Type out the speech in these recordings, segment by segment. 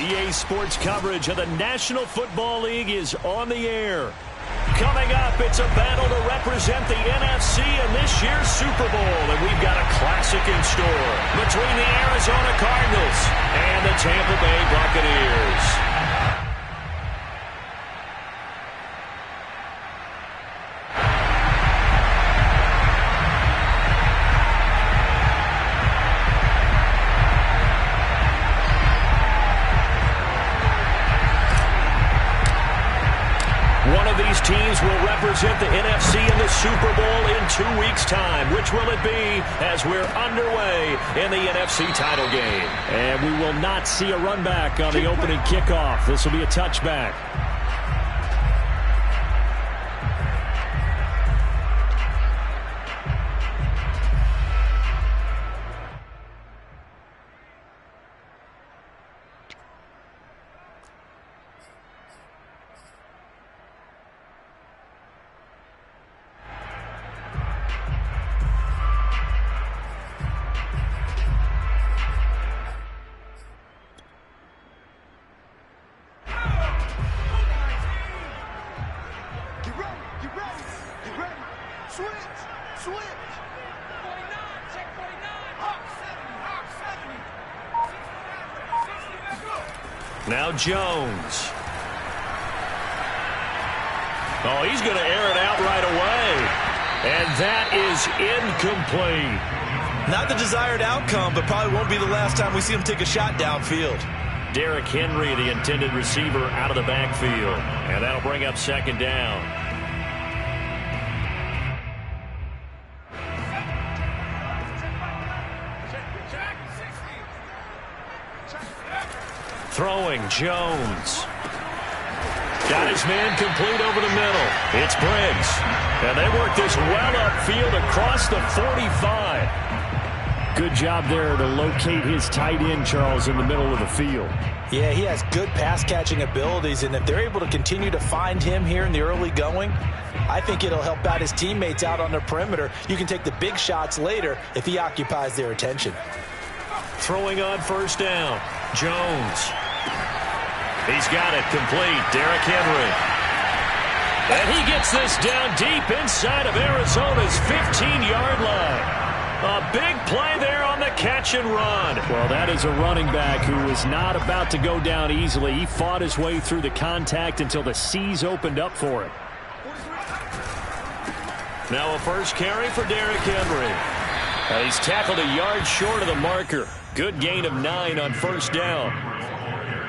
EA Sports coverage of the National Football League is on the air. Coming up, it's a battle to represent the NFC in this year's Super Bowl, and we've got a classic in store between the Arizona Cardinals and the Tampa Bay Buccaneers. These teams will represent the NFC in the Super Bowl in 2 weeks' time. Which will it be as we're underway in the NFC title game? And we will not see a run back on the opening kickoff. This will be a touchback. Now Jones. Oh, he's going to air it out right away. And that is incomplete. Not the desired outcome, but probably won't be the last time we see him take a shot downfield. Derrick Henry, the intended receiver, out of the backfield. And that'll bring up second down. Throwing, Jones. Got his man complete over the middle. It's Briggs. And they work this well upfield across the 45. Good job there to locate his tight end, Charles, in the middle of the field. Yeah, he has good pass-catching abilities, and if they're able to continue to find him here in the early going, I think it'll help out his teammates out on the perimeter. You can take the big shots later if he occupies their attention. Throwing on first down, Jones. He's got it complete. Derrick Henry. And he gets this down deep inside of Arizona's 15-yard line. A big play there on the catch and run. Well, that is a running back who is not about to go down easily. He fought his way through the contact until the seas opened up for him. Now a first carry for Derrick Henry. He's tackled a yard short of the marker. Good gain of 9 on first down.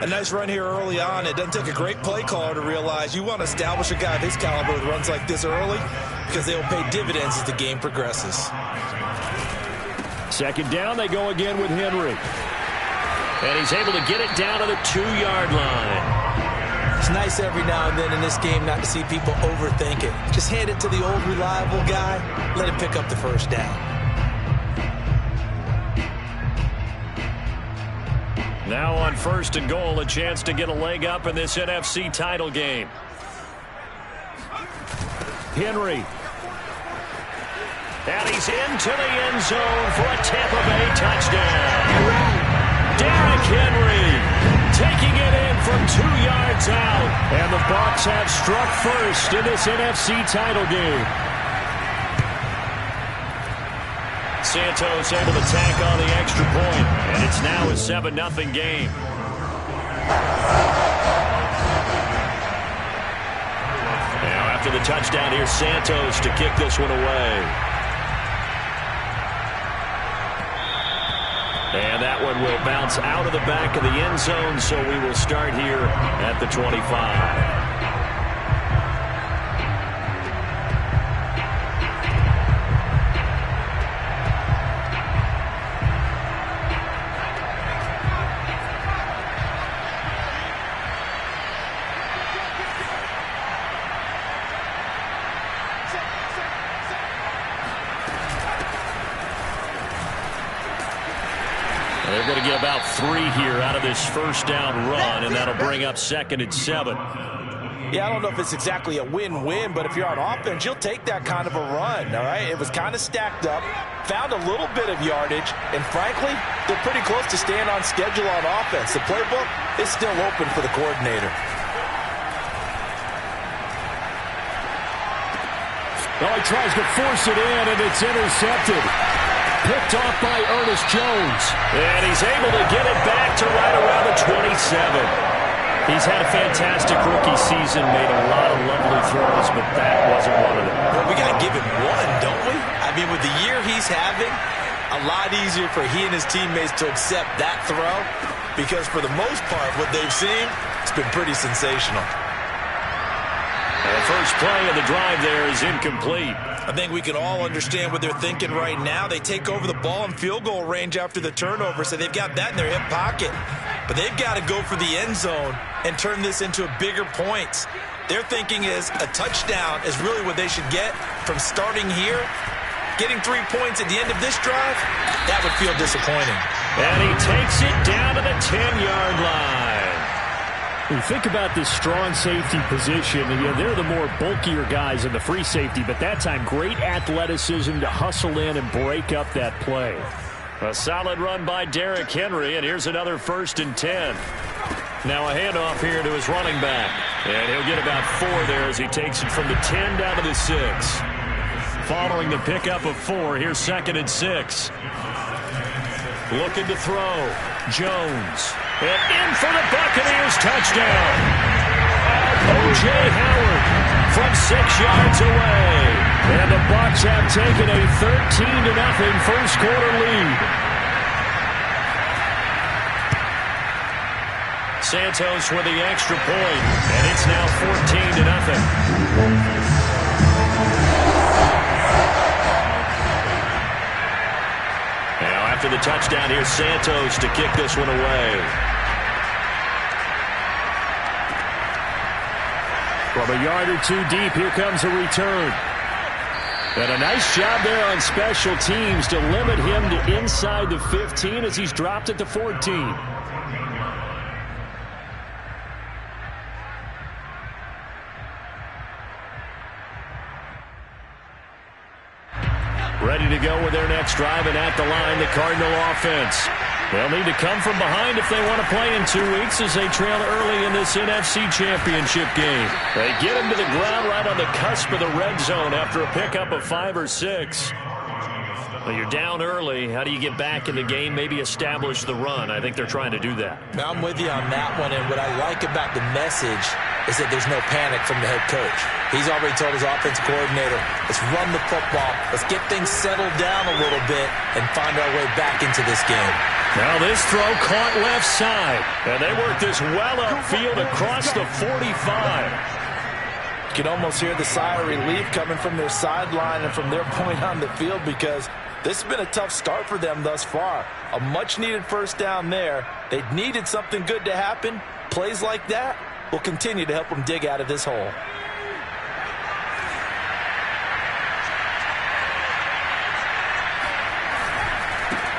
A nice run here early on. It doesn't take a great play caller to realize you want to establish a guy of his caliber with runs like this early because they will pay dividends as the game progresses. Second down, they go again with Henry. And he's able to get it down to the 2-yard line. It's nice every now and then in this game not to see people overthink it. Just hand it to the old reliable guy. Let him pick up the first down. Now on first and goal, a chance to get a leg up in this NFC title game. Henry. And he's into the end zone for a Tampa Bay touchdown. Derrick Henry taking it in from 2 yards out. And the Bucs have struck first in this NFC title game. Santos able to tack on the extra point, and it's now a 7-0 game. Now after the touchdown, here's Santos to kick this one away. And that one will bounce out of the back of the end zone, so we will start here at the 25. They're going to get about 3 here out of this first down run, and that'll bring up 2nd and 7. Yeah, I don't know if it's exactly a win-win, but if you're on offense, you'll take that kind of a run, all right? It was kind of stacked up, found a little bit of yardage, and frankly, they're pretty close to staying on schedule on offense. The playbook is still open for the coordinator. Oh, he tries to force it in, and it's intercepted. Picked off by Ernest Jones. And he's able to get it back to right around the 27. He's had a fantastic rookie season, made a lot of lovely throws, but that wasn't one of them. Well, we got to give him one, don't we? I mean, with the year he's having, a lot easier for he and his teammates to accept that throw because for the most part, what they've seen, it's been pretty sensational. The first play of the drive there is incomplete. I think we can all understand what they're thinking right now. They take over the ball in field goal range after the turnover, so they've got that in their hip pocket. But they've got to go for the end zone and turn this into bigger points. Their thinking is a touchdown is really what they should get from starting here. Getting 3 points at the end of this drive, that would feel disappointing. And he takes it down to the 10-yard line. When you think about this strong safety position, they're the more bulkier guys in the free safety, but that time great athleticism to hustle in and break up that play. A solid run by Derrick Henry, and here's another 1st and 10. Now a handoff here to his running back. And he'll get about 4 there as he takes it from the 10 down to the 6. Following the pickup of 4, here's 2nd and 6. Looking to throw. Jones. And in for the Buccaneers touchdown. O.J. Howard from 6 yards away. And the Bucs have taken a 13-0 first quarter lead. Santos with the extra point, and it's now 14-0. Now after the touchdown, here's Santos to kick this one away. From a yard or 2 deep, here comes a return. And a nice job there on special teams to limit him to inside the 15 as he's dropped at the 14. Ready to go with their next drive, and at the line, the Cardinal offense. They'll need to come from behind if they want to play in 2 weeks as they trail early in this NFC Championship game. They get him to the ground right on the cusp of the red zone after a pickup of 5 or 6. Well, you're down early. How do you get back in the game, maybe establish the run? I think they're trying to do that. I'm with you on that one, and what I like about the message is that there's no panic from the head coach. He's already told his offensive coordinator, let's run the football, let's get things settled down a little bit and find our way back into this game. Now this throw caught left side, and they work this well upfield across the 45. You can almost hear the sigh of relief coming from their sideline and from their point on the field because this has been a tough start for them thus far. A much-needed first down there. They needed something good to happen. Plays like that will continue to help them dig out of this hole.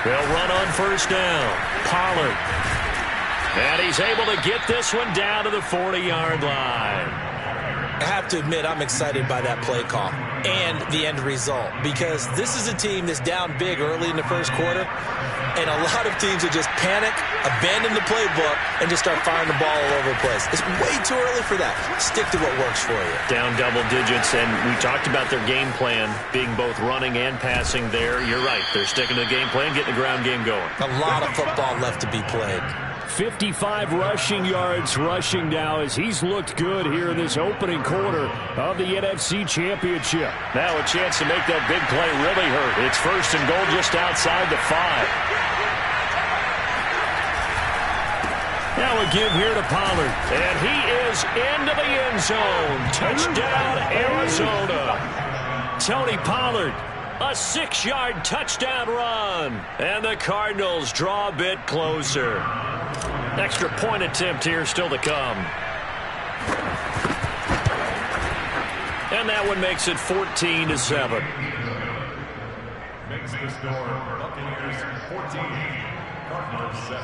They'll run on first down. Pollard. And he's able to get this one down to the 40-yard line. I have to admit, I'm excited by that play call and the end result because this is a team that's down big early in the first quarter, and a lot of teams will just panic, abandon the playbook, and just start firing the ball all over the place. It's way too early for that. Stick to what works for you. Down double digits, and we talked about their game plan being both running and passing there. You're right. They're sticking to the game plan, getting the ground game going. A lot of football left to be played. 55 rushing yards rushing now as he's looked good here in this opening quarter of the NFC Championship. Now a chance to make that big play really hurt. It's 1st and goal just outside the 5. Now a give here to Pollard. And he is into the end zone. Touchdown, Arizona. Tony Pollard, a 6-yard touchdown run. And the Cardinals draw a bit closer. Extra point attempt here still to come. And that one makes it 14-7. Makes the score Buccaneers 14, Cardinals 7.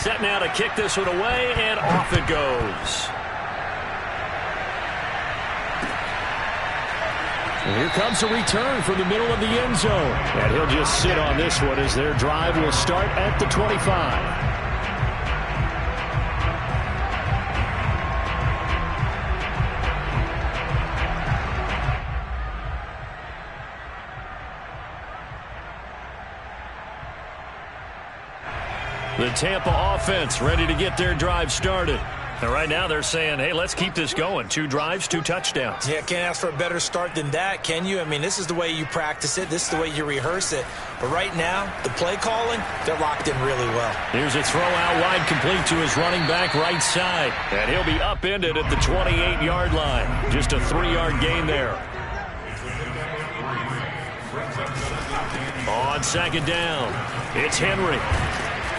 Set now to kick this one away, and off it goes. And here comes a return from the middle of the end zone. And he'll just sit on this one as their drive will start at the 25. The Tampa offense ready to get their drive started. And right now they're saying, hey, let's keep this going. 2 drives, 2 touchdowns. Yeah, can't ask for a better start than that, can you? I mean, this is the way you practice it. This is the way you rehearse it. But right now, the play calling, they're locked in really well. Here's a throw out wide complete to his running back right side. And he'll be upended at the 28-yard line. Just a 3-yard gain there. On second down, it's Henry.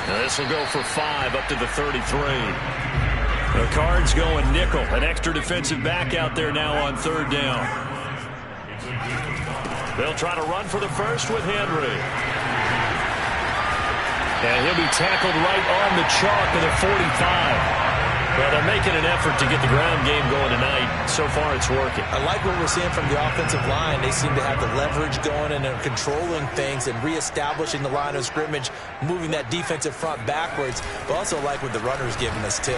Now this will go for 5 up to the 33. The Cards going nickel. An extra defensive back out there now on 3rd down. They'll try to run for the first with Henry. And he'll be tackled right on the chalk of the 45. Well, they're making an effort to get the ground game going tonight. So far, it's working. I like what we're seeing from the offensive line. They seem to have the leverage going and they're controlling things and reestablishing the line of scrimmage, moving that defensive front backwards. But also like what the runner's giving us, too.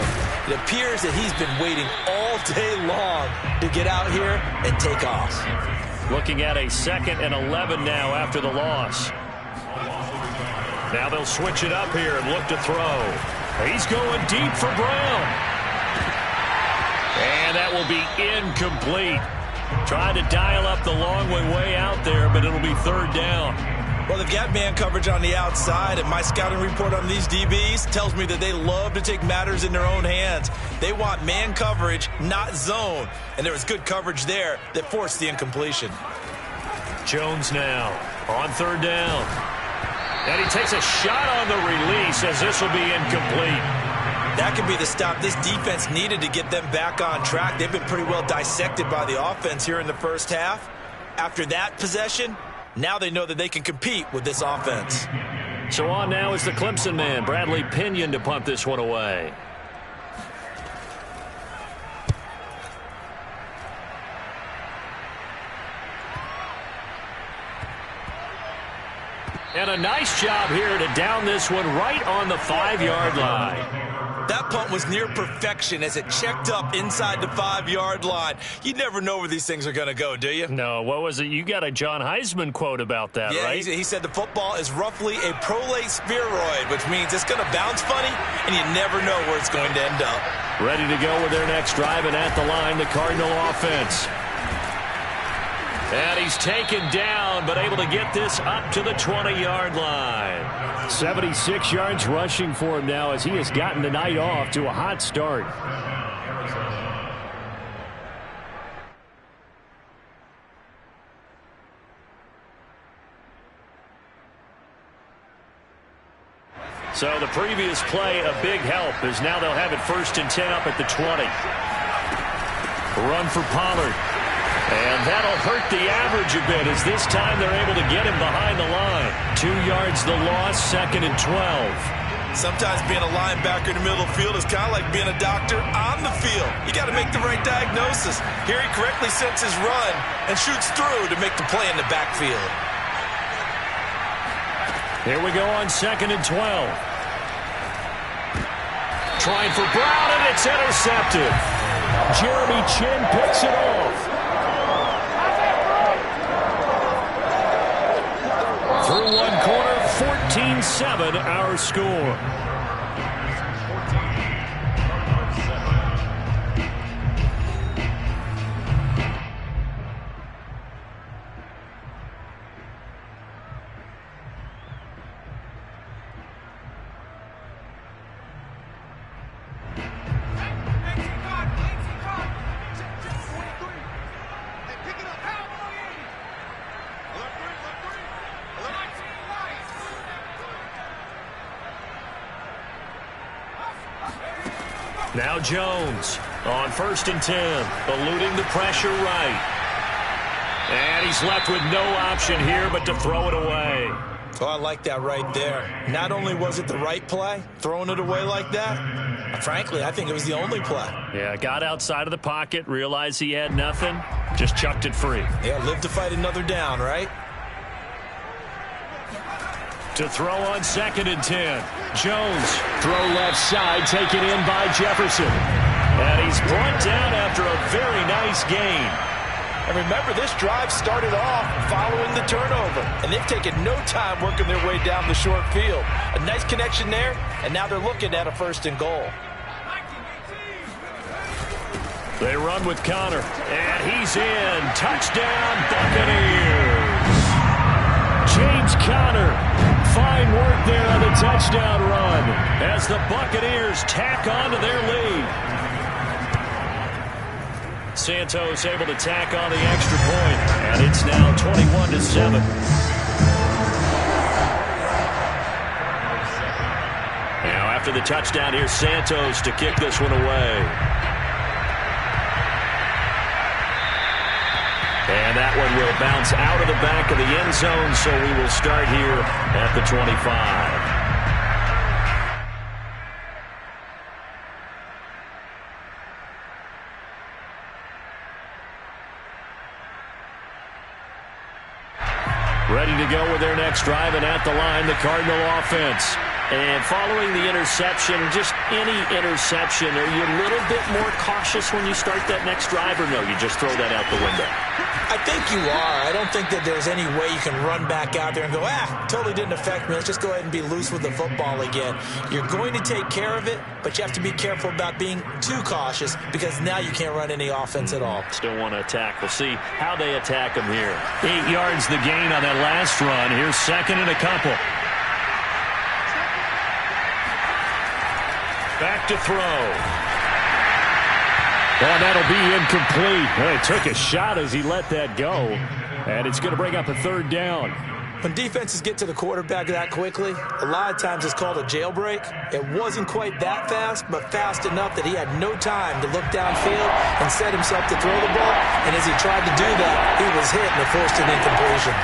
It appears that he's been waiting all day long to get out here and take off. Looking at a 2nd and 11 now after the loss. Now they'll switch it up here and look to throw. He's going deep for Brown. And that will be incomplete. Trying to dial up the long way out there, but it'll be 3rd down. Well, they've got man coverage on the outside, and my scouting report on these DBs tells me that they love to take matters in their own hands. They want man coverage, not zone. And there was good coverage there that forced the incompletion. Jones now on 3rd down. And he takes a shot on the release as this will be incomplete. That could be the stop this defense needed to get them back on track. They've been pretty well dissected by the offense here in the first half. After that possession, now they know that they can compete with this offense. So on now is the Clemson man, Bradley Pinion, to punt this one away. And a nice job here to down this one right on the 5-yard line. That punt was near perfection as it checked up inside the 5-yard line. You never know where these things are going to go, do you? No, what was it? You got a John Heisman quote about that, right? Yeah, he said the football is roughly a prolate spheroid, which means it's going to bounce funny, and you never know where it's going to end up. Ready to go with their next drive, and at the line, the Cardinal offense. And he's taken down, but able to get this up to the 20-yard line. 76 yards rushing for him now as he has gotten the night off to a hot start. So the previous play, a big help, as now they'll have it 1st and 10 up at the 20. Run for Pollard. And that'll hurt the average a bit as this time they're able to get him behind the line. 2 yards the loss, 2nd and 12. Sometimes being a linebacker in the middle of the field is kind of like being a doctor on the field. You got to make the right diagnosis. Here he correctly sets his run and shoots through to make the play in the backfield. Here we go on 2nd and 12. Trying for Brown, and it's intercepted. Jeremy Chin picks it off. Through one quarter, 14-7 our score. Now Jones on 1st and 10, eluding the pressure right. And he's left with no option here but to throw it away. Oh, I like that right there. Not only was it the right play, throwing it away like that, frankly, I think it was the only play. Yeah, got outside of the pocket, realized he had nothing, just chucked it free. Yeah, live to fight another down, right? To throw on 2nd and 10. Jones. Throw left side, taken in by Jefferson. And he's brought down after a very nice gain. And remember, this drive started off following the turnover. And they've taken no time working their way down the short field. A nice connection there, and now they're looking at a 1st and goal. They run with Connor, and he's in. Touchdown, Buccaneers. James Conner, fine work there on the touchdown run as the Buccaneers tack on to their lead. Santos able to tack on the extra point, and it's now 21-7. Now after the touchdown, here's Santos to kick this one away. And that one will bounce out of the back of the end zone, so we will start here at the 25. Ready to go with their next drive, and at the line, the Cardinal offense. And following the interception, just any interception, are you a little bit more cautious when you start that next drive, or no, you just throw that out the window? I think you are. I don't think that there's any way you can run back out there and go, totally didn't affect me. Let's just go ahead and be loose with the football again. You're going to take care of it, but you have to be careful about being too cautious because now you can't run any offense at all. Still want to attack. We'll see how they attack them here. 8 yards the gain on that last run. Here's 2nd and a couple. Back to throw. Well, that'll be incomplete. Well, he took a shot as he let that go. And it's going to bring up a 3rd down. When defenses get to the quarterback that quickly, a lot of times it's called a jailbreak. It wasn't quite that fast, but fast enough that he had no time to look downfield and set himself to throw the ball. And as he tried to do that, he was hit and it forced an incompletion.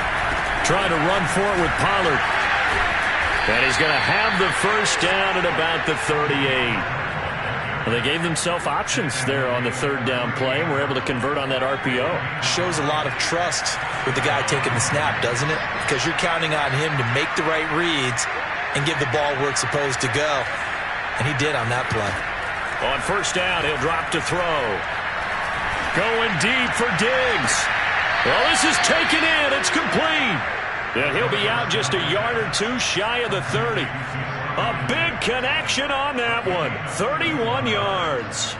Trying to run for it with Pollard. And he's going to have the 1st down at about the 38. Well, they gave themselves options there on the 3rd down play and were able to convert on that RPO. Shows a lot of trust with the guy taking the snap, doesn't it? Because you're counting on him to make the right reads and give the ball where it's supposed to go. And he did on that play. On 1st down, he'll drop to throw. Going deep for Diggs. Well, this is taken in. It's complete. And he'll be out just a yard or two shy of the 30. A big connection on that one. 31 yards.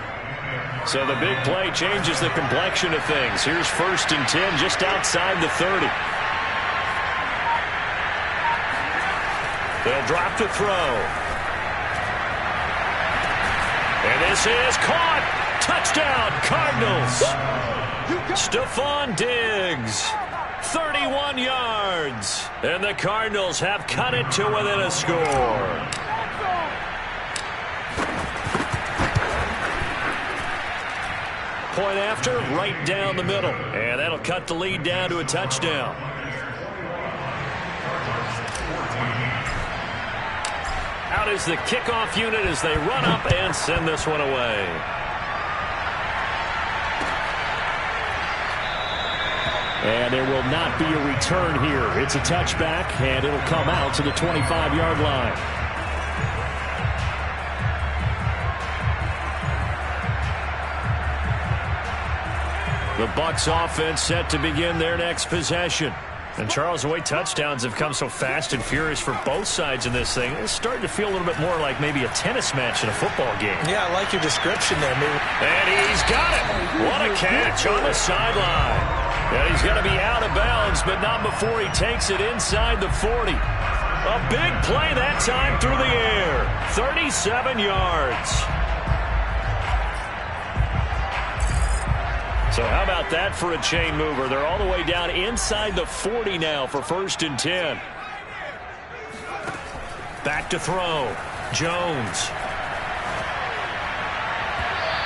So the big play changes the complexion of things. Here's 1st and 10 just outside the 30. They'll drop to throw. And this is caught. Touchdown, Cardinals. Stephon Diggs. 31 yards. And the Cardinals have cut it to within a score. Point after, right down the middle. And that'll cut the lead down to a touchdown. Out is the kickoff unit as they run up and send this one away. And there will not be a return here. It's a touchback, and it'll come out to the 25-yard line. The Bucs offense set to begin their next possession. And Charles, the way touchdowns have come so fast and furious for both sides in this thing, it's starting to feel a little bit more like maybe a tennis match in a football game. Yeah, I like your description there. And he's got it. What a catch on the sideline. And he's going to be out of bounds, but not before he takes it inside the 40. A big play that time through the air. 37 yards. So how about that for a chain mover? They're all the way down inside the 40 now for 1st and 10. Back to throw. Jones.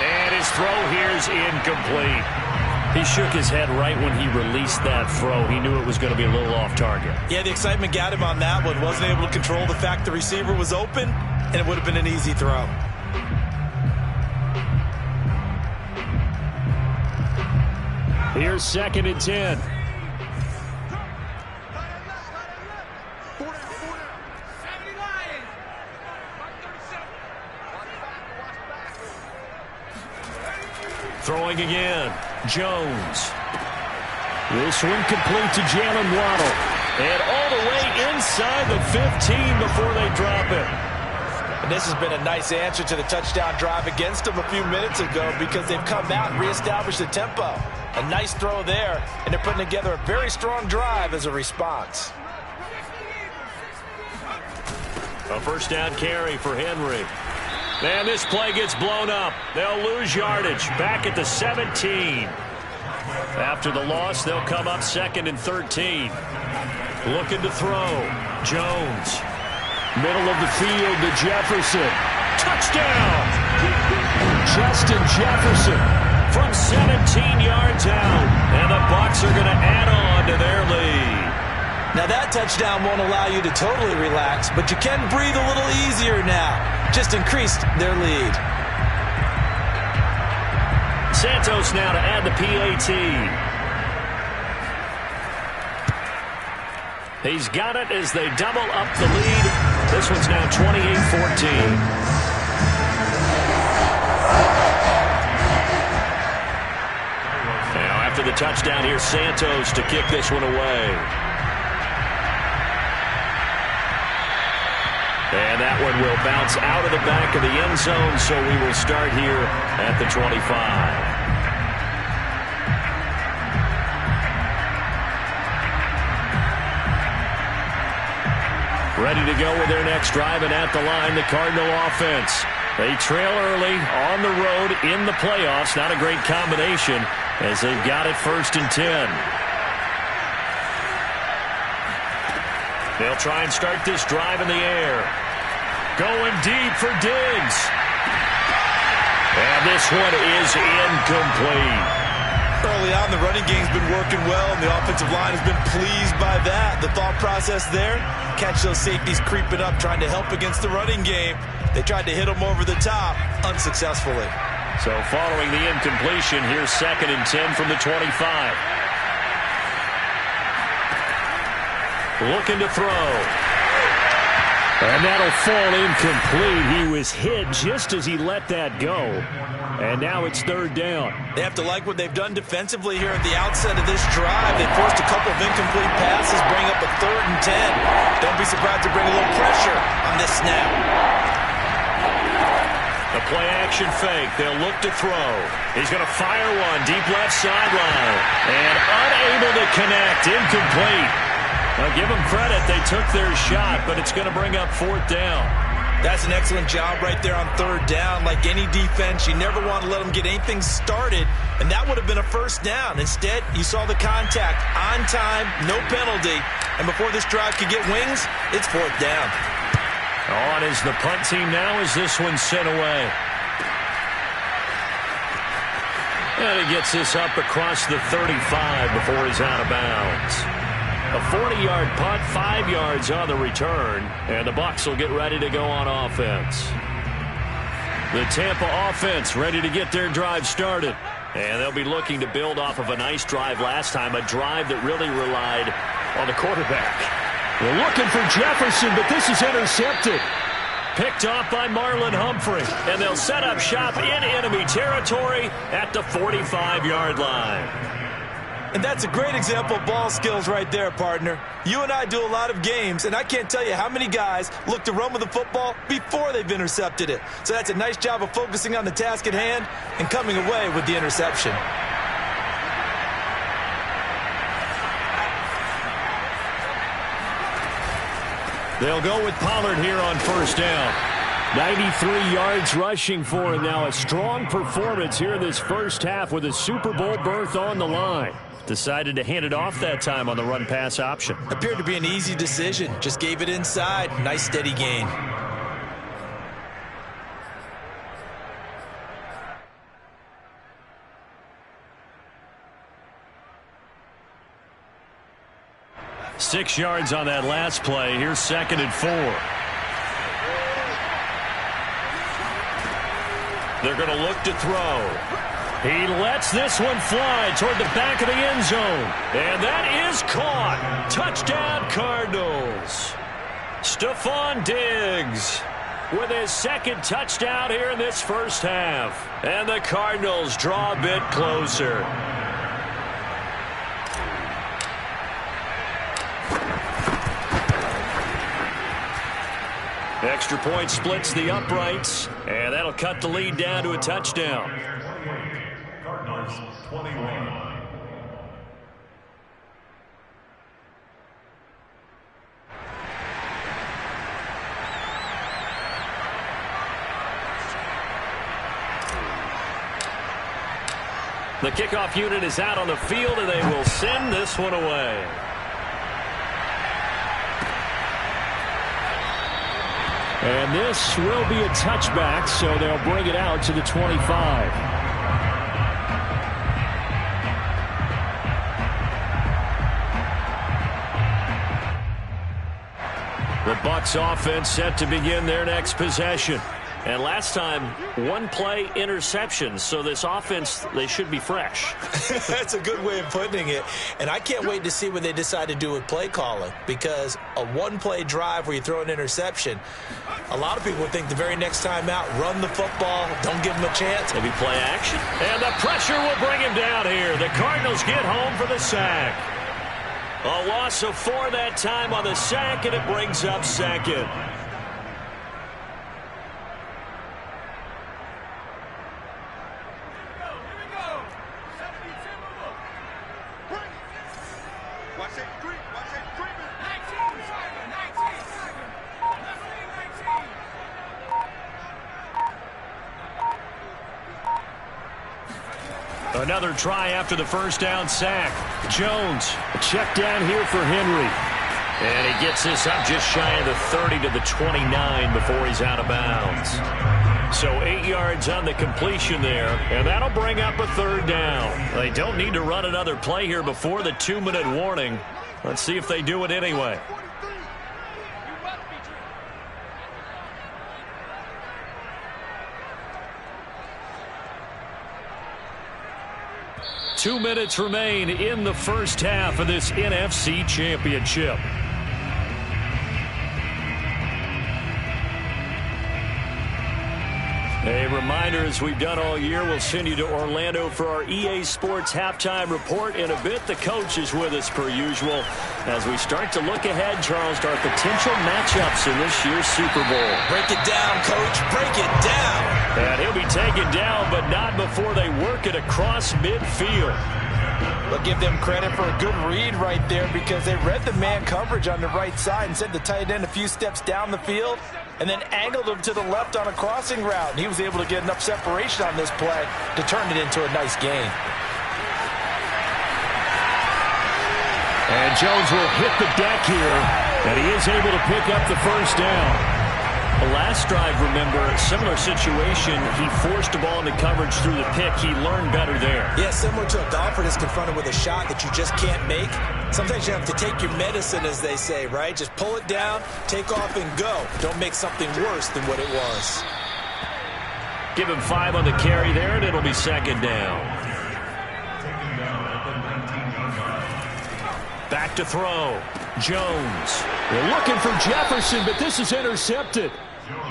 And his throw here is incomplete. He shook his head right when he released that throw. He knew it was going to be a little off target. Yeah, the excitement got him on that one. Wasn't able to control the fact the receiver was open, and it would have been an easy throw. Here's 2nd and 10. Throwing again. Jones. This one complete to Jalen Waddle. And all the way inside the 15 before they drop it. And this has been a nice answer to the touchdown drive against them a few minutes ago because they've come out and reestablished the tempo. A nice throw there, and they're putting together a very strong drive as a response. A first down carry for Henry. And this play gets blown up. They'll lose yardage. Back at the 17. After the loss, they'll come up 2nd and 13. Looking to throw. Jones. Middle of the field to Jefferson. Touchdown! Justin Jefferson from 17 yards out. And the Bucs are going to add on to their lead. Now that touchdown won't allow you to totally relax, but you can breathe a little easier now. Just increased their lead. Santos now to add the PAT. He's got it as they double up the lead. This one's now 28-14. Now after the touchdown, here's Santos to kick this one away. And that one will bounce out of the back of the end zone, so we will start here at the 25. Ready to go with their next drive, and at the line, the Cardinal offense. They trail early on the road in the playoffs. Not a great combination as they've got it 1st and 10. They'll try and start this drive in the air. Going deep for Diggs. And this one is incomplete. Early on, the running game's been working well, and the offensive line has been pleased by that. The thought process there, catch those safeties creeping up, trying to help against the running game. They tried to hit them over the top, unsuccessfully. So following the incompletion, here's 2nd and 10 from the 25. Looking to throw. And that'll fall incomplete. He was hit just as he let that go. And now it's 3rd down. They have to like what they've done defensively here at the outset of this drive. They forced a couple of incomplete passes, bring up a 3rd and 10. Don't be surprised to bring a little pressure on this snap. The play-action fake. They'll look to throw. He's going to fire one deep left sideline. And unable to connect. Incomplete. Now, give them credit. They took their shot, but it's going to bring up 4th down. That's an excellent job right there on 3rd down. Like any defense, you never want to let them get anything started, and that would have been a 1st down. Instead, you saw the contact on time, no penalty, and before this drive could get wings, it's 4th down. On is the punt team now as this one's sent away. And he gets this up across the 35 before he's out of bounds. A 40-yard punt, 5 yards on the return, and the Bucs will get ready to go on offense. The Tampa offense ready to get their drive started, and they'll be looking to build off of a nice drive last time, a drive that really relied on the quarterback. They're looking for Jefferson, but this is intercepted. Picked off by Marlon Humphrey, and they'll set up shop in enemy territory at the 45-yard line. And that's a great example of ball skills right there, partner. You and I do a lot of games, and I can't tell you how many guys look to run with the football before they've intercepted it. So that's a nice job of focusing on the task at hand and coming away with the interception. They'll go with Pollard here on 1st down. 93 yards rushing for him now. A strong performance here in this first half with a Super Bowl berth on the line. Decided to hand it off that time on the run-pass option. Appeared to be an easy decision. Just gave it inside. Nice steady gain. 6 yards on that last play. Here's 2nd and 4. They're going to look to throw. He lets this one fly toward the back of the end zone. And that is caught. Touchdown, Cardinals. Stephon Diggs with his 2nd touchdown here in this first half. And the Cardinals draw a bit closer. Extra point splits the uprights, and that'll cut the lead down to a touchdown. Cardinals 21. The kickoff unit is out on the field, and they will send this one away. And this will be a touchback, so they'll bring it out to the 25. The Bucs offense set to begin their next possession. And last time, 1-play interception. So this offense, they should be fresh. That's a good way of putting it. And I can't wait to see what they decide to do with play calling. Because a 1-play drive where you throw an interception, a lot of people think the very next time out, run the football, don't give them a chance. Maybe play action. And the pressure will bring him down here. The Cardinals get home for the sack. A loss of 4 that time on the sack, and it brings up 2nd. Another try after the first down sack. Jones, a check down here for Henry. And he gets this up just shy of the 30 to the 29 before he's out of bounds. So 8 yards on the completion there, and that'll bring up a 3rd down. They don't need to run another play here before the 2-minute warning. Let's see if they do it anyway. Two minutes remain in the first half of this NFC Championship. A reminder, as we've done all year, we'll send you to Orlando for our EA Sports halftime report in a bit. The coach is with us per usual as we start to look ahead, Charles, to our potential matchups in this year's Super Bowl. Break it down, Coach. Break it down. And he'll be taken down, but not before they work it across midfield. We'll give them credit for a good read right there because they read the man coverage on the right side and sent the tight end a few steps down the field and then angled him to the left on a crossing route. And he was able to get enough separation on this play to turn it into a nice gain. And Jones will hit the deck here, and he is able to pick up the first down. The last drive, remember, similar situation. He forced the ball into coverage through the pick. He learned better there. Yeah, similar to a golfer that's confronted with a shot that you just can't make. Sometimes you have to take your medicine, as they say, right? Just pull it down, take off, and go. Don't make something worse than what it was. Give him 5 on the carry there, and it'll be 2nd down. Back to throw. Jones. They're looking for Jefferson, but this is intercepted.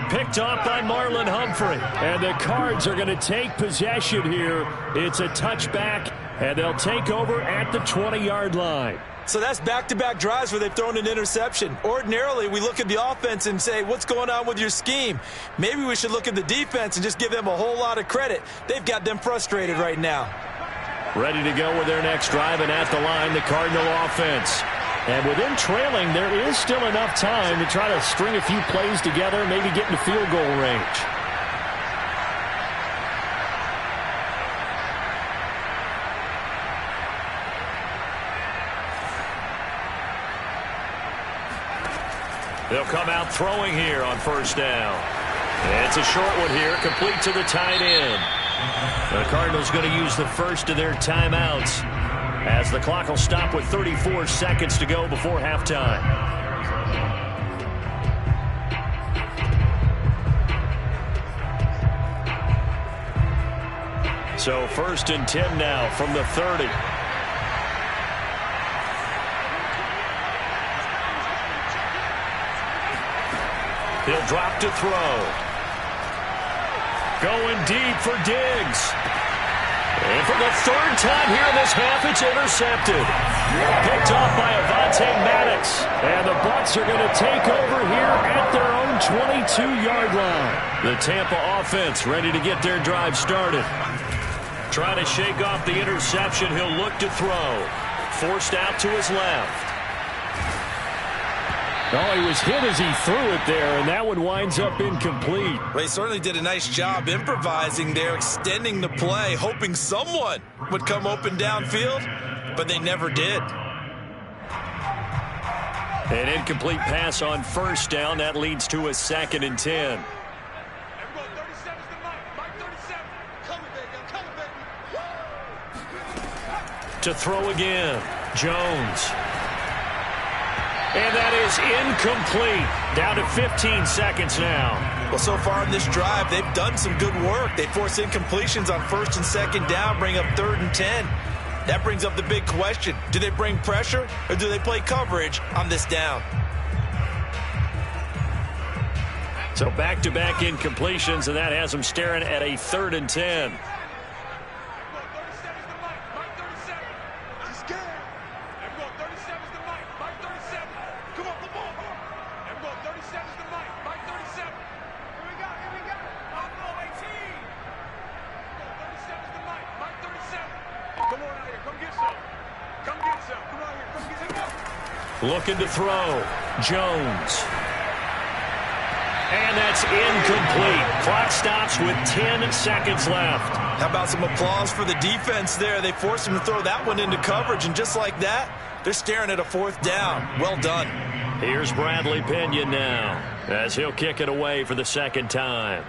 Picked off by Marlon Humphrey. And the Cards are going to take possession here. It's a touchback, and they'll take over at the 20-yard line. So that's back-to-back drives where they've thrown an interception. Ordinarily, we look at the offense and say, what's going on with your scheme? Maybe we should look at the defense and just give them a whole lot of credit. They've got them frustrated right now. Ready to go with their next drive, and at the line, the Cardinal offense. And within trailing, there is still enough time to try to string a few plays together, maybe get into field goal range. They'll come out throwing here on first down. It's a short one here, complete to the tight end. The Cardinals going to use the first of their timeouts. as the clock will stop with 34 seconds to go before halftime. So 1st and 10 now from the 30. He'll drop to throw. Going deep for Diggs. And for the 3rd time here in this half, it's intercepted. Picked off by Avonte Maddox. And the Bucs are going to take over here at their own 22-yard line. The Tampa offense ready to get their drive started. Trying to shake off the interception. He'll look to throw. Forced out to his left. Oh, he was hit as he threw it there, and that one winds up incomplete. Well, he certainly did a nice job improvising there, extending the play, hoping someone would come open downfield, but they never did. An incomplete pass on 1st down. That leads to a 2nd and 10. To throw again, Jones. And that is incomplete. Down to 15 seconds now. Well, so far in this drive, they've done some good work. They force incompletions on 1st and 2nd down, bring up 3rd and 10. That brings up the big question. Do they bring pressure or do they play coverage on this down? So back-to-back incompletions, and that has them staring at a 3rd and 10. Looking to throw. Jones. And that's incomplete. Clock stops with 10 seconds left. How about some applause for the defense there? They forced him to throw that one into coverage, and just like that, they're staring at a 4th down. Well done. Here's Bradley Pinion now as he'll kick it away for the 2nd time.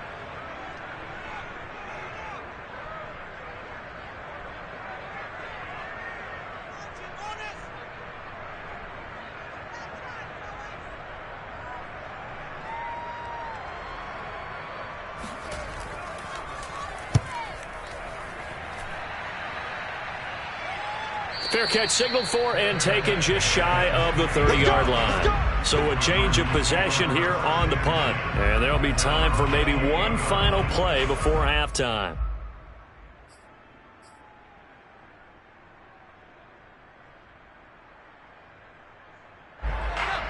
Fair catch signaled for and taken just shy of the 30-yard line. So a change of possession here on the punt. And there'll be time for maybe one final play before halftime.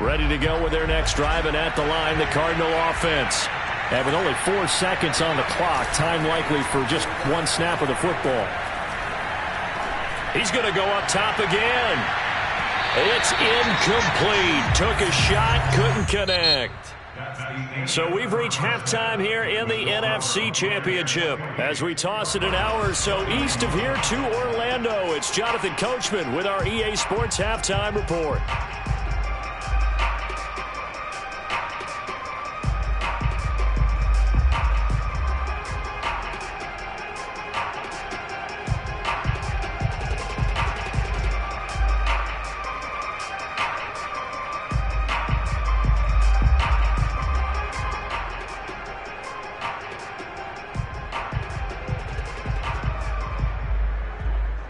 Ready to go with their next drive, and at the line, the Cardinal offense. And with only 4 seconds on the clock, time likely for just one snap of the football. He's going to go up top again. It's incomplete. Took a shot, couldn't connect. So we've reached halftime here in the NFC Championship. As we toss it an hour or so east of here to Orlando, it's Jonathan Coachman with our EA Sports Halftime Report.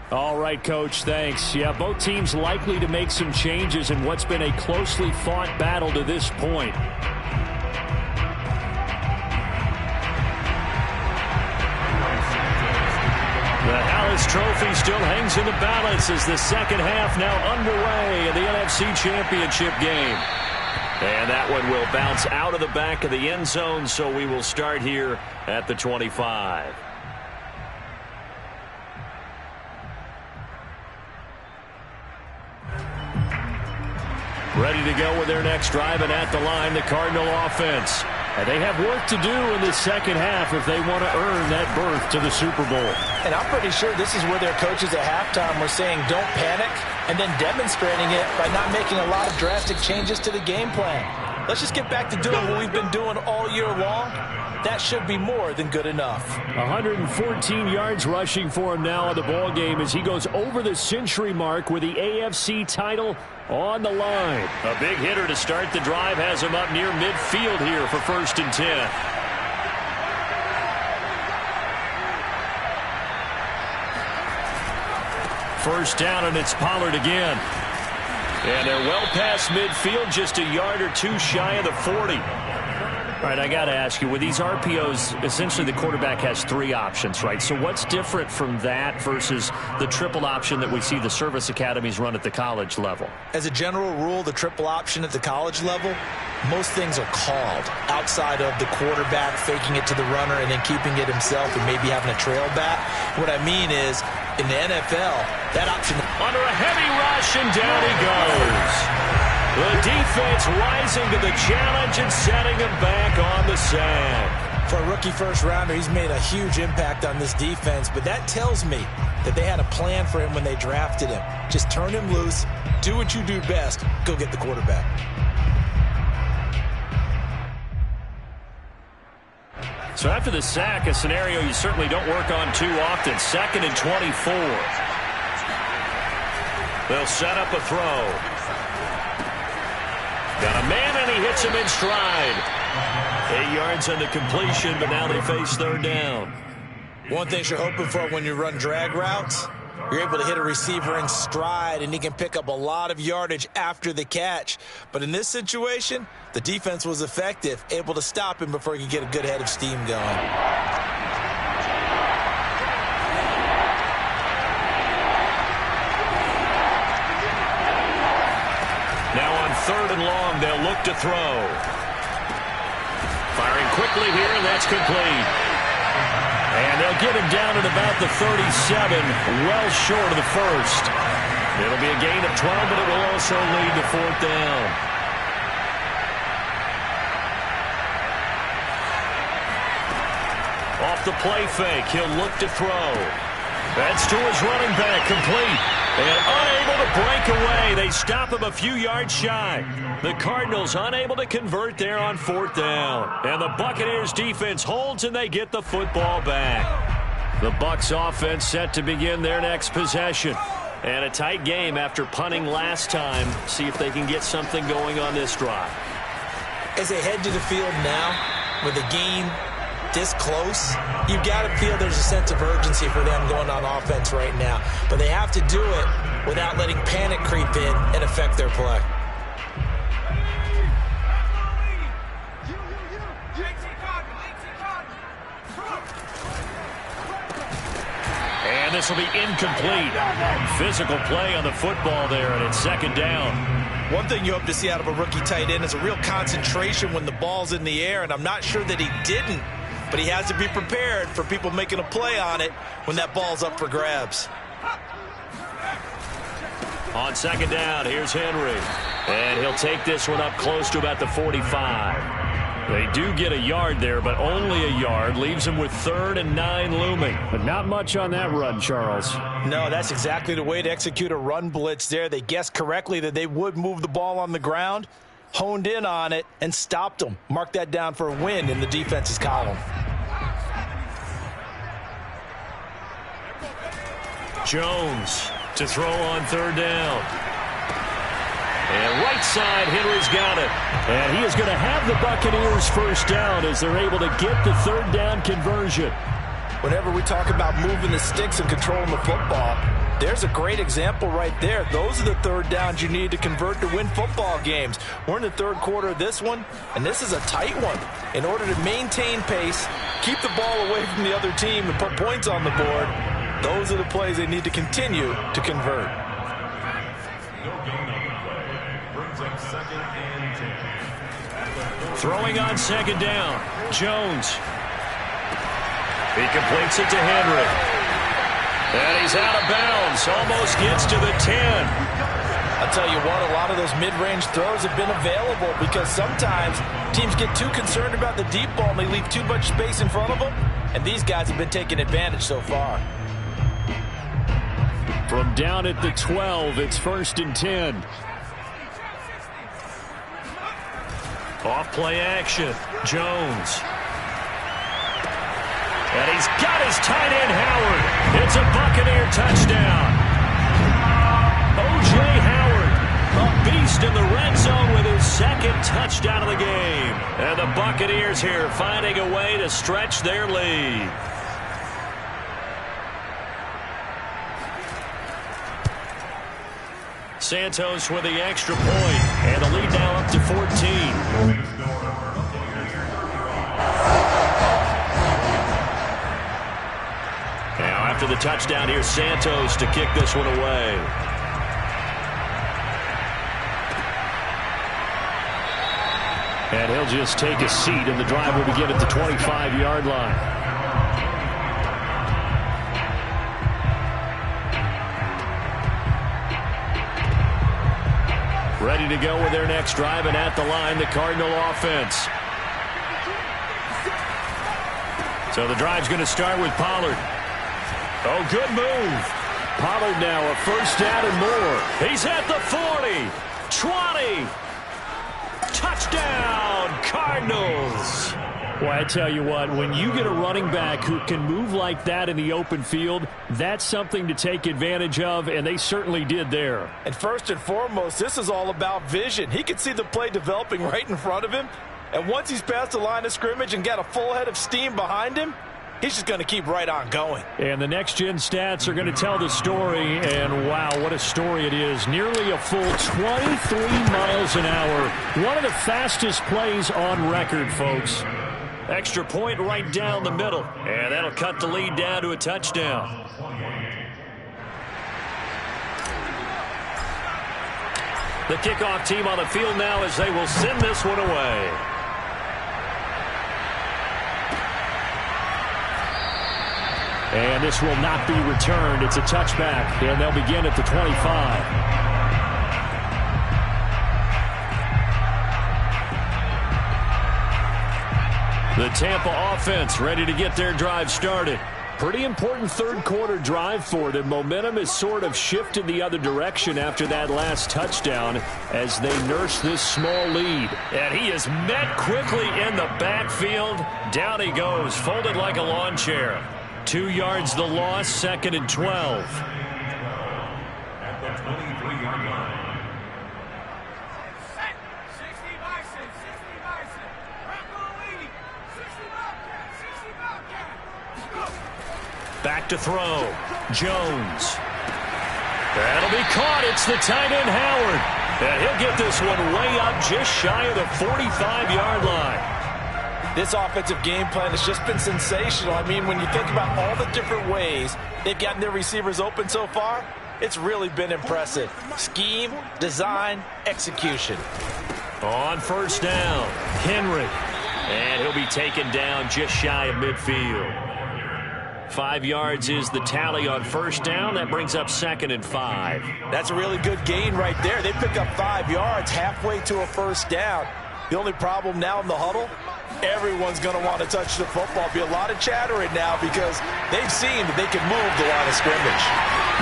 All right, Coach, thanks. Yeah, both teams likely to make some changes in what's been a closely fought battle to this point. The Hallis Trophy still hangs in the balance as the second half now underway in the NFC Championship game. And that one will bounce out of the back of the end zone, so we will start here at the 25. Ready to go with their next drive, and at the line, the Cardinal offense. And they have work to do in the second half if they want to earn that berth to the Super Bowl. And I'm pretty sure this is where their coaches at halftime were saying don't panic, and then demonstrating it by not making a lot of drastic changes to the game plan. let's just get back to doing what we've been doing all year long. That should be more than good enough. 114 yards rushing for him now in the ball game as he goes over the century mark with the AFC title on the line. A big hitter to start the drive has him up near midfield here for 1st and 10. First down, and it's Pollard again. And they're well past midfield, just a yard or two shy of the 40. All right, I got to ask you, with these RPOs, essentially the quarterback has 3 options, right? So what's different from that versus the triple option that we see the service academies run at the college level? As a general rule, the triple option at the college level, most things are called outside of the quarterback faking it to the runner and then keeping it himself and maybe having a trail back. What I mean is, in the NFL, that option... Under a heavy rush, and down he goes. The defense rising to the challenge and setting him back on the sack. For a rookie first-rounder, he's made a huge impact on this defense, but that tells me that they had a plan for him when they drafted him. Just turn him loose, do what you do best, go get the quarterback. So after the sack, a scenario you certainly don't work on too often. 2nd and 24. They'll set up a throw. Got a man, and he hits him in stride. 8 yards on the completion, but now they face 3rd down. One thing you're hoping for when you run drag routes, you're able to hit a receiver in stride, and he can pick up a lot of yardage after the catch. But in this situation, the defense was effective, able to stop him before he could get a good head of steam going. Now on 3rd and long, they'll look to throw. Firing quickly here, and that's complete. And they'll get him down at about the 37, well short of the first. It'll be a gain of 12, but it will also lead to 4th down. Off the play fake, he'll look to throw. That's to his running back, complete. And unable to break away. They stop him a few yards shy. The Cardinals unable to convert there on 4th down. And the Buccaneers defense holds, and they get the football back. The Bucs offense set to begin their next possession. And a tight game after punting last time. See if they can get something going on this drive. As they head to the field now, with a game this close, you've got to feel there's a sense of urgency for them going on offense right now. But they have to do it without letting panic creep in and affect their play. And this will be incomplete. Physical play on the football there, and it's 2nd down. One thing you hope to see out of a rookie tight end is a real concentration when the ball's in the air, and I'm not sure that he didn't. But he has to be prepared for people making a play on it when that ball's up for grabs. On 2nd down, here's Henry. And he'll take this one up close to about the 45. They do get a yard there, but only a yard. Leaves them with 3rd and 9 looming. But not much on that run, Charles. No, that's exactly the way to execute a run blitz there. They guessed correctly that they would move the ball on the ground, honed in on it, and stopped them. Mark that down for a win in the defense's column. Jones to throw on 3rd down. And right side, Henry's got it. And he is going to have the Buccaneers 1st down as they're able to get the 3rd down conversion. Whenever we talk about moving the sticks and controlling the football, there's a great example right there. Those are the 3rd downs you need to convert to win football games. We're in the 3rd quarter of this one, and this is a tight one. In order to maintain pace, keep the ball away from the other team, and put points on the board, those are the plays they need to continue to convert. Throwing on 2nd down, Jones. He completes it to Henry. And he's out of bounds. Almost gets to the 10. I'll tell you what, a lot of those mid-range throws have been available because sometimes teams get too concerned about the deep ball and they leave too much space in front of them. And these guys have been taking advantage so far. From down at the 12, it's 1st and 10. Off play action. Jones. And he's got his tight end, Howard. It's a Buccaneer touchdown. O.J. Howard, a beast in the red zone with his second touchdown of the game. And the Buccaneers here finding a way to stretch their lead. Santos with the extra point, and the lead now up to 14. Now after the touchdown, here's Santos to kick this one away. And he'll just take a seat, and the drive will begin at the 25-yard line. Ready to go with their next drive, and at the line, the Cardinal offense. So the drive's going to start with Pollard. Oh, good move. Pollard now a first down and more. He's at the 40, 20. Touchdown, Cardinals. Well, I tell you what, when you get a running back who can move like that in the open field, that's something to take advantage of, and they certainly did there. And first and foremost, this is all about vision. He could see the play developing right in front of him, and once he's past the line of scrimmage and got a full head of steam behind him, he's just going to keep right on going. And the next-gen stats are going to tell the story, and wow, what a story it is. Nearly a full 23 miles an hour. One of the fastest plays on record, folks. Extra point right down the middle, and that'll cut the lead down to a touchdown. The kickoff team on the field now as they will send this one away. And this will not be returned. It's a touchback, and they'll begin at the 25. The Tampa offense ready to get their drive started. Pretty important third-quarter drive for them. Momentum has sort of shifted the other direction after that last touchdown as they nurse this small lead. And he is met quickly in the backfield. Down he goes, folded like a lawn chair. 2 yards the loss, 2nd and 12. At the 23-yard line. Back to throw. Jones. That'll be caught. It's the tight end, Howard. And he'll get this one way up just shy of the 45-yard line. This offensive game plan has just been sensational. I mean, when you think about all the different ways they've gotten their receivers open so far, it's really been impressive. Scheme, design, execution. On first down, Henry. And he'll be taken down just shy of midfield. 5 yards is the tally on first down. That brings up 2nd and 5. That's a really good gain right there. They pick up 5 yards halfway to a first down. The only problem now in the huddle, everyone's going to want to touch the football. Be a lot of chattering now because they've seen that they can move the line of scrimmage.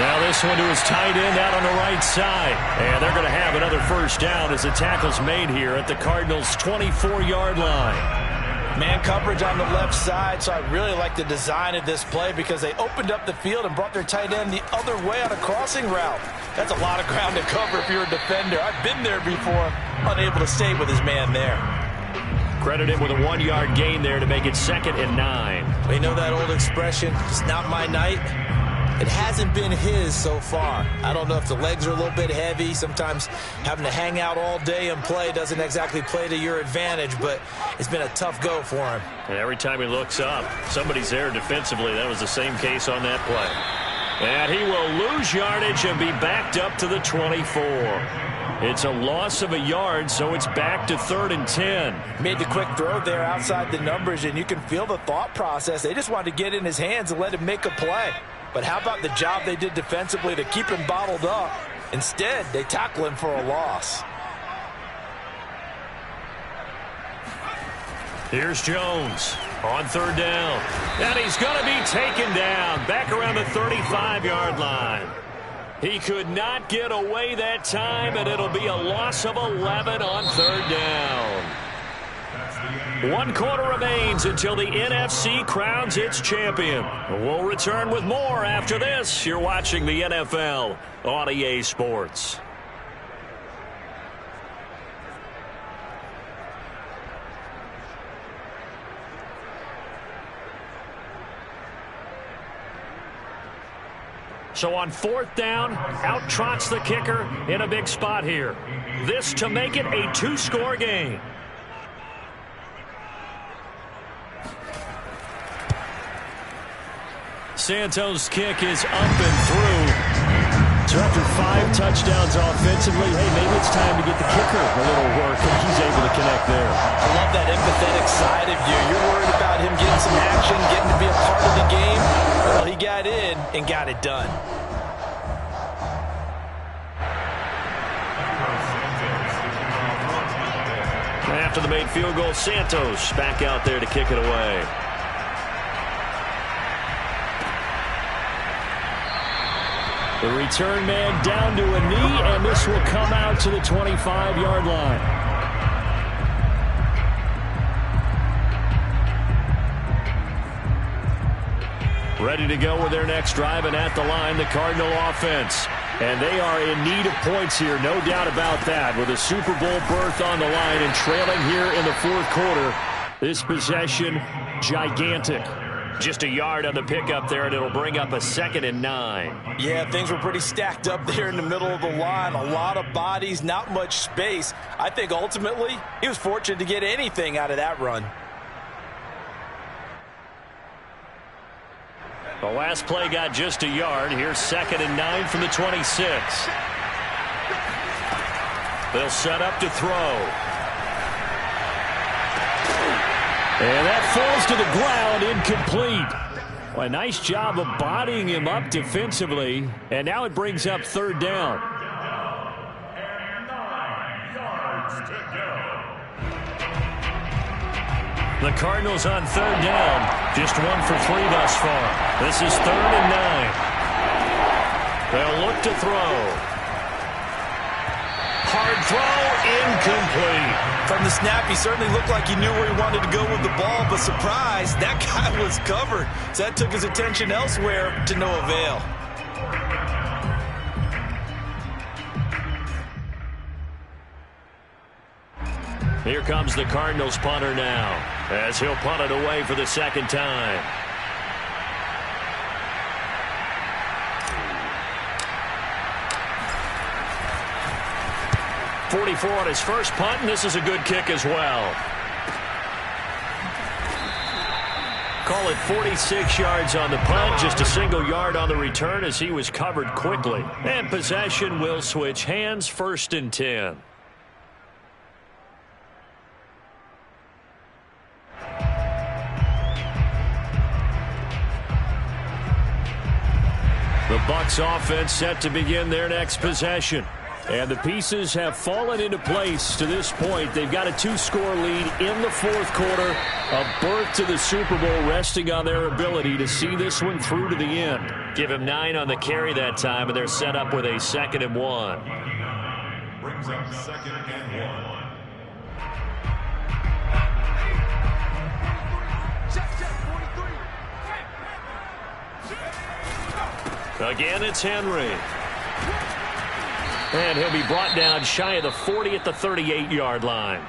Now this one to his tight end out on the right side. And they're going to have another first down as the tackle's made here at the Cardinals' 24-yard line. Man coverage on the left side, so I really like the design of this play because they opened up the field and brought their tight end the other way on a crossing route. That's a lot of ground to cover if you're a defender. I've been there before, unable to stay with his man there. Credit him with a 1-yard gain there to make it 2nd and 9. We know that old expression, it's not my night. It hasn't been his so far. I don't know if the legs are a little bit heavy. Sometimes having to hang out all day and play doesn't exactly play to your advantage, but it's been a tough go for him. And every time he looks up, somebody's there defensively. That was the same case on that play. And he will lose yardage and be backed up to the 24. It's a loss of a yard, so it's back to 3rd and 10. Made the quick throw there outside the numbers, and you can feel the thought process. They just wanted to get in his hands and let him make a play. But how about the job they did defensively to keep him bottled up? Instead, they tackle him for a loss. Here's Jones on 3rd down. And he's going to be taken down back around the 35-yard line. He could not get away that time, and it'll be a loss of 11 on 3rd down. One quarter remains until the NFC crowns its champion. We'll return with more after this. You're watching the NFL on EA Sports. So on fourth down, out trots the kicker in a big spot here. This to make it a two-score game. Santos' kick is up and through. So after 5 touchdowns offensively, hey, maybe it's time to get the kicker a little work, and he's able to connect there. I love that empathetic side of you. You're worried about him getting some action, getting to be a part of the game. Well, he got in and got it done. After the made field goal, Santos back out there to kick it away. The return man down to a knee, and this will come out to the 25-yard line. Ready to go with their next drive, and at the line, the Cardinal offense. And they are in need of points here, no doubt about that. With a Super Bowl berth on the line and trailing here in the fourth quarter, this possession, gigantic. Just a yard on the pickup there, and it'll bring up a 2nd and 9. Yeah, things were pretty stacked up there in the middle of the line. A lot of bodies, not much space. I think ultimately he was fortunate to get anything out of that run. The last play got just a yard. Here's 2nd and 9 from the 26. They'll set up to throw. And that falls to the ground, incomplete. Well, a nice job of bodying him up defensively. And now it brings up 3rd down. And 9 yards to go. The Cardinals on 3rd down. Just 1 for 3 thus far. This is 3rd and 9. They'll look to throw. Hard throw, incomplete. From the snap, he certainly looked like he knew where he wanted to go with the ball, but surprise, that guy was covered. So that took his attention elsewhere to no avail. Here comes the Cardinals punter now, as he'll punt it away for the 2nd time. .44 on his first punt, and this is a good kick as well. Call it 46 yards on the punt, just a single yard on the return as he was covered quickly. And possession will switch hands, 1st and 10. The Bucs offense set to begin their next possession. And the pieces have fallen into place to this point. They've got a 2-score lead in the fourth quarter. A berth to the Super Bowl resting on their ability to see this one through to the end. Give him 9 on the carry that time, and they're set up with a 2nd and 1. Brings up 2nd and 1. Again, it's Henry. And he'll be brought down shy of the 40 at the 38-yard line.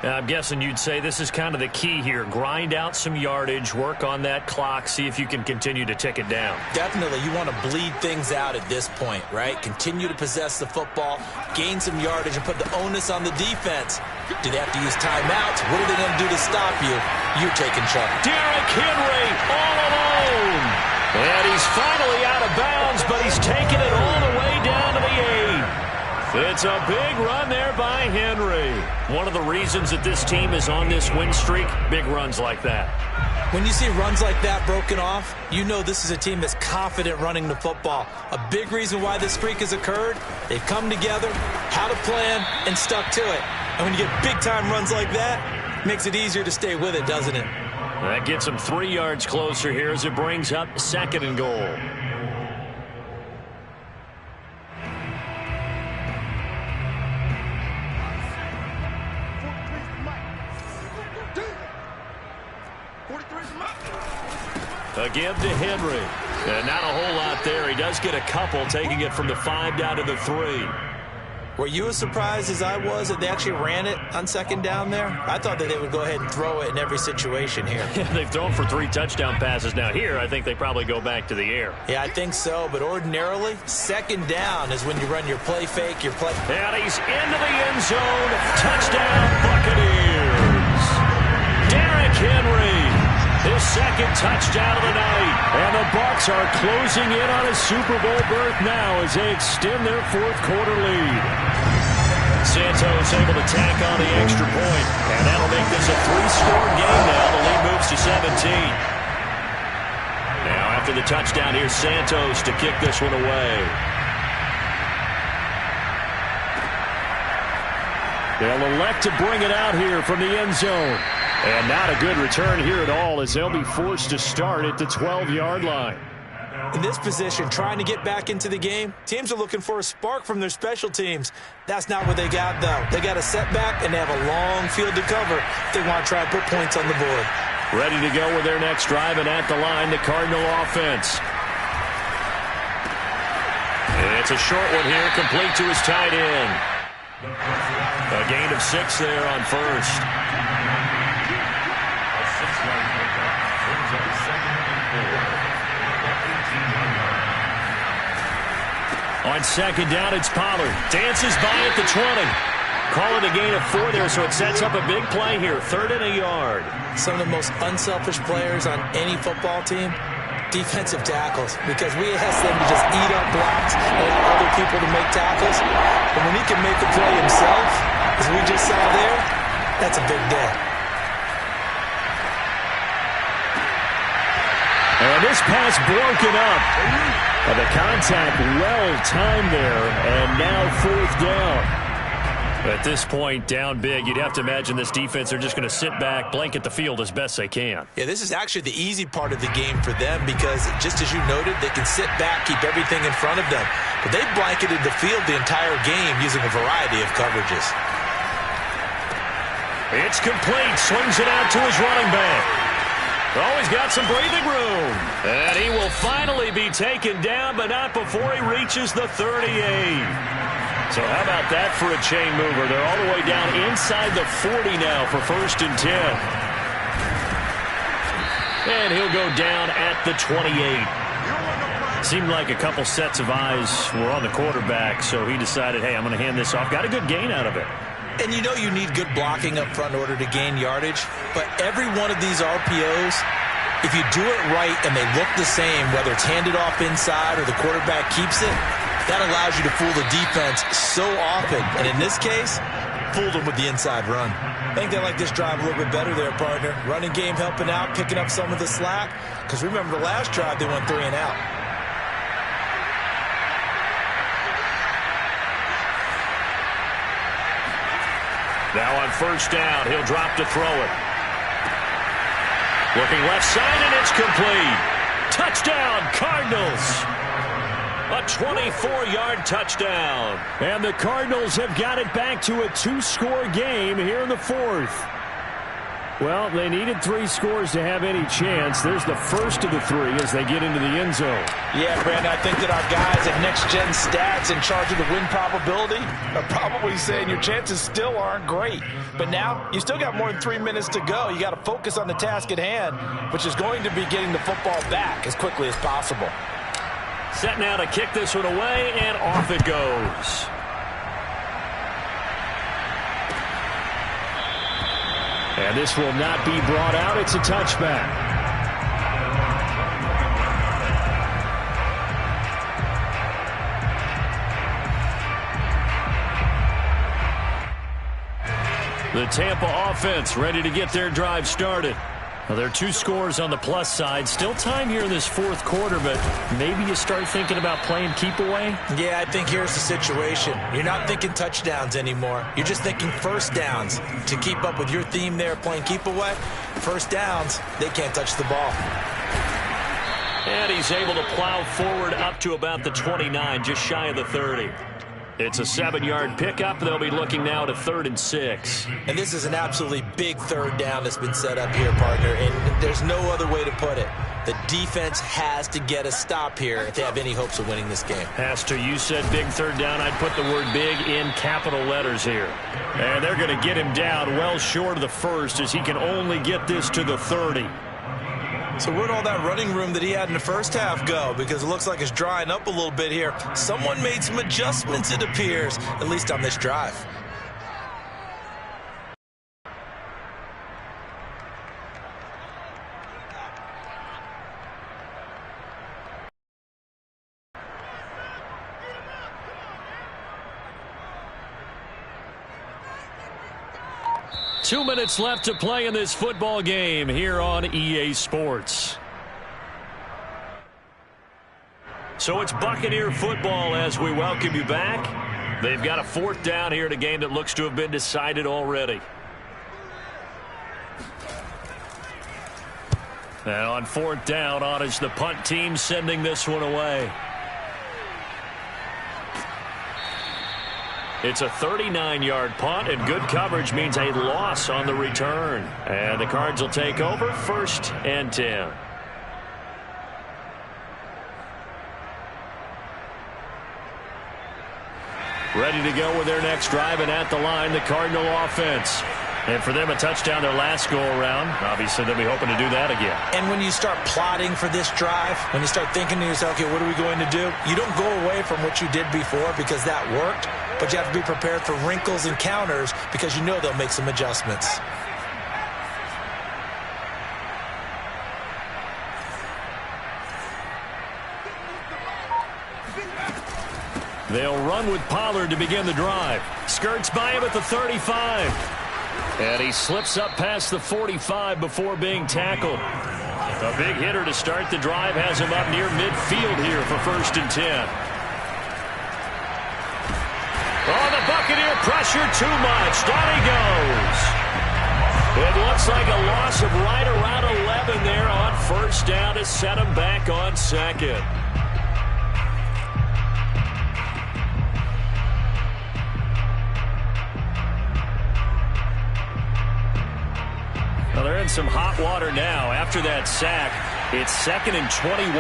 I'm guessing you'd say this is kind of the key here. Grind out some yardage, work on that clock, see if you can continue to tick it down. Definitely. You want to bleed things out at this point, right? Continue to possess the football, gain some yardage, and put the onus on the defense. Do they have to use timeouts? What are they going to do to stop you? You're taking charge. Derrick Henry all alone. And he's finally out of bounds, but he's taken it all the way down to the 8. It's a big run there by Henry. One of the reasons that this team is on this win streak, big runs like that. When you see runs like that broken off, you know this is a team that's confident running the football. A big reason why this streak has occurred, they've come together, had a plan, and stuck to it. And when you get big-time runs like that, it makes it easier to stay with it, doesn't it? That gets him 3 yards closer here as it brings up 2nd and goal. A give to Henry. And not a whole lot there. He does get a couple, taking it from the 5 down to the 3. Were you as surprised as I was that they actually ran it on second down there? I thought that they would go ahead and throw it in every situation here. They've thrown for 3 touchdown passes. Now here, I think they probably go back to the air. Yeah, I think so. But ordinarily, second down is when you run your play fake, your play. And he's into the end zone. Touchdown, Buccaneers. Derrick Henry. His second touchdown of the night. And the Bucs are closing in on a Super Bowl berth now as they extend their fourth quarter lead. Santos able to tack on the extra point. And that'll make this a 3-score game now. The lead moves to 17. Now after the touchdown, here's Santos to kick this one away. They'll elect to bring it out here from the end zone. And not a good return here at all as they'll be forced to start at the 12-yard line. In this position, trying to get back into the game, teams are looking for a spark from their special teams. That's not what they got, though. They got a setback, and they have a long field to cover if they want to try and put points on the board. Ready to go with their next drive, and at the line, the Cardinal offense. It's a short one here, complete to his tight end. A gain of 6 there on first. On second down, it's Pollard. Dances by at the 20. Call it a gain of 4 there, so it sets up a big play here. 3rd and a yard. Some of the most unselfish players on any football team, defensive tackles, because we ask them to just eat up blocks and allow other people to make tackles. But when he can make a play himself, as we just saw there, that's a big day. And this pass broken up. And the contact well-timed there, and now 4th down. At this point, down big, you'd have to imagine this defense are just going to sit back, blanket the field as best they can. Yeah, this is actually the easy part of the game for them because, just as you noted, they can sit back, keep everything in front of them. But they blanketed the field the entire game using a variety of coverages. It's complete. Swings it out to his running back. Oh, he's got some breathing room. And he will finally be taken down, but not before he reaches the 38. So how about that for a chain mover? They're all the way down inside the 40 now for 1st and 10. And he'll go down at the 28. Seemed like a couple sets of eyes were on the quarterback, so he decided, hey, I'm going to hand this off. Got a good gain out of it. And you know you need good blocking up front in order to gain yardage, but every one of these RPOs, if you do it right and they look the same, whether it's handed off inside or the quarterback keeps it, that allows you to fool the defense so often. And in this case, fooled them with the inside run. I think they like this drive a little bit better there, partner. Running game helping out, picking up some of the slack. Because remember the last drive, they went 3 and out. Now on 1st down, he'll drop to throw it. Looking left side, and it's complete. Touchdown, Cardinals. A 24-yard touchdown. And the Cardinals have got it back to a 2-score game here in the 4th. Well, they needed 3 scores to have any chance. There's the first of the 3 as they get into the end zone. Yeah, Brandon, I think that our guys at Next Gen Stats in charge of the win probability are probably saying your chances still aren't great. But now, you still got more than 3 minutes to go. You got to focus on the task at hand, which is going to be getting the football back as quickly as possible. Set now to kick this one away, and off it goes. And this will not be brought out. It's a touchback. The Tampa offense ready to get their drive started. Well, there are 2 scores on the plus side. Still time here in this 4th quarter, but maybe you start thinking about playing keep away? Yeah, I think here's the situation. You're not thinking touchdowns anymore. You're just thinking 1st downs. To keep up with your theme there, playing keep away, 1st downs, they can't touch the ball. And he's able to plow forward up to about the 29, just shy of the 30. It's a 7-yard pickup. They'll be looking now to 3rd and 6. And this is an absolutely big 3rd down that's been set up here, partner, and there's no other way to put it. The defense has to get a stop here if they have any hopes of winning this game. Pastor, you said big third down. I'd put the word big in capital letters here. And they're going to get him down well short of the first as he can only get this to the 30. So where'd all that running room that he had in the first half go? Because it looks like it's drying up a little bit here. Someone made some adjustments, it appears, at least on this drive. Two minutes left to play in this football game here on EA Sports. So it's Buccaneer football as we welcome you back. They've got a fourth down here in a game that looks to have been decided already. And on fourth down, on is the punt team sending this one away. It's a 39-yard punt, and good coverage means a loss on the return. And the Cards will take over, 1st and 10. Ready to go with their next drive, and at the line, the Cardinal offense. And for them, a touchdown their last go-around. Obviously, they'll be hoping to do that again. And when you start plotting for this drive, when you start thinking to yourself, okay, what are we going to do? You don't go away from what you did before because that worked, but you have to be prepared for wrinkles and counters because you know they'll make some adjustments. They'll run with Pollard to begin the drive. Skirts by him at the 35. And he slips up past the 45 before being tackled. A big hitter to start the drive has him up near midfield here for 1st and 10. Oh, the Buccaneer pressure too much. Down he goes. It looks like a loss of right around 11 there on 1st down to set him back on 2nd. Well, they're in some hot water now. After that sack, it's 2nd and 21.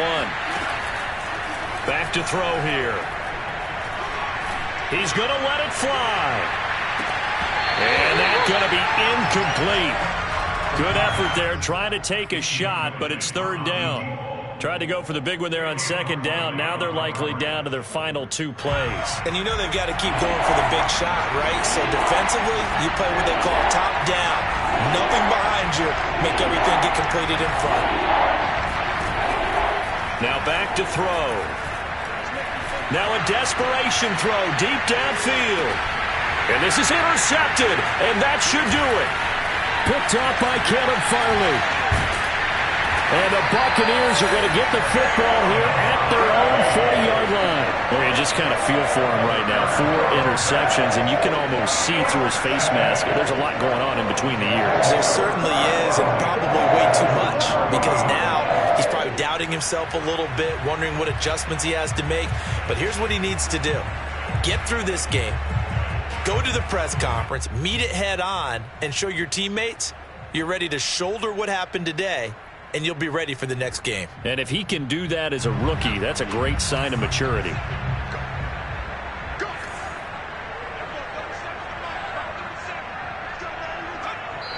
Back to throw here. He's going to let it fly. And that's going to be incomplete. Good effort there, trying to take a shot, but it's 3rd down. Tried to go for the big one there on 2nd down. Now they're likely down to their final 2 plays. And you know they've got to keep going for the big shot, right? So defensively, you play what they call top down. Nothing behind you. Make everything get completed in front. Now back to throw. Now a desperation throw deep downfield. And this is intercepted, and that should do it. Picked off by Caleb Farley. And the Buccaneers are going to get the football here at their own 40-yard line. Well, you just kind of feel for him right now. 4 interceptions, and you can almost see through his face mask. There's a lot going on in between the ears. There certainly is, and probably way too much, because now he's probably doubting himself a little bit, wondering what adjustments he has to make. But here's what he needs to do. Get through this game. Go to the press conference, meet it head on, and show your teammates you're ready to shoulder what happened today, and you'll be ready for the next game. And if he can do that as a rookie, that's a great sign of maturity.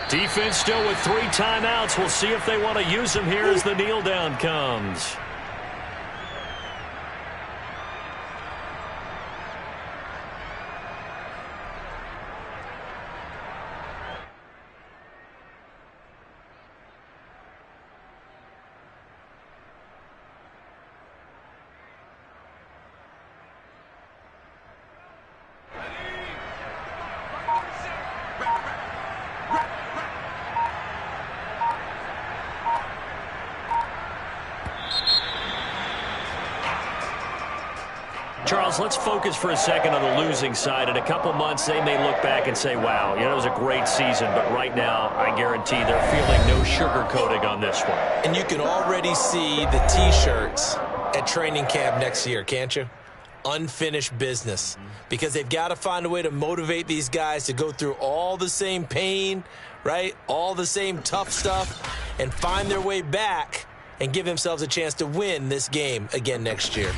Defense still with 3 timeouts. We'll see if they want to use them here as the kneel down comes. Charles, let's focus for a second on the losing side. In a couple months, they may look back and say, wow, you know, it was a great season. But right now, I guarantee they're feeling no sugarcoating on this one. And you can already see the T-shirts at training camp next year, can't you? Unfinished business. Because they've got to find a way to motivate these guys to go through all the same pain, right? All the same tough stuff, and find their way back and give themselves a chance to win this game again next year.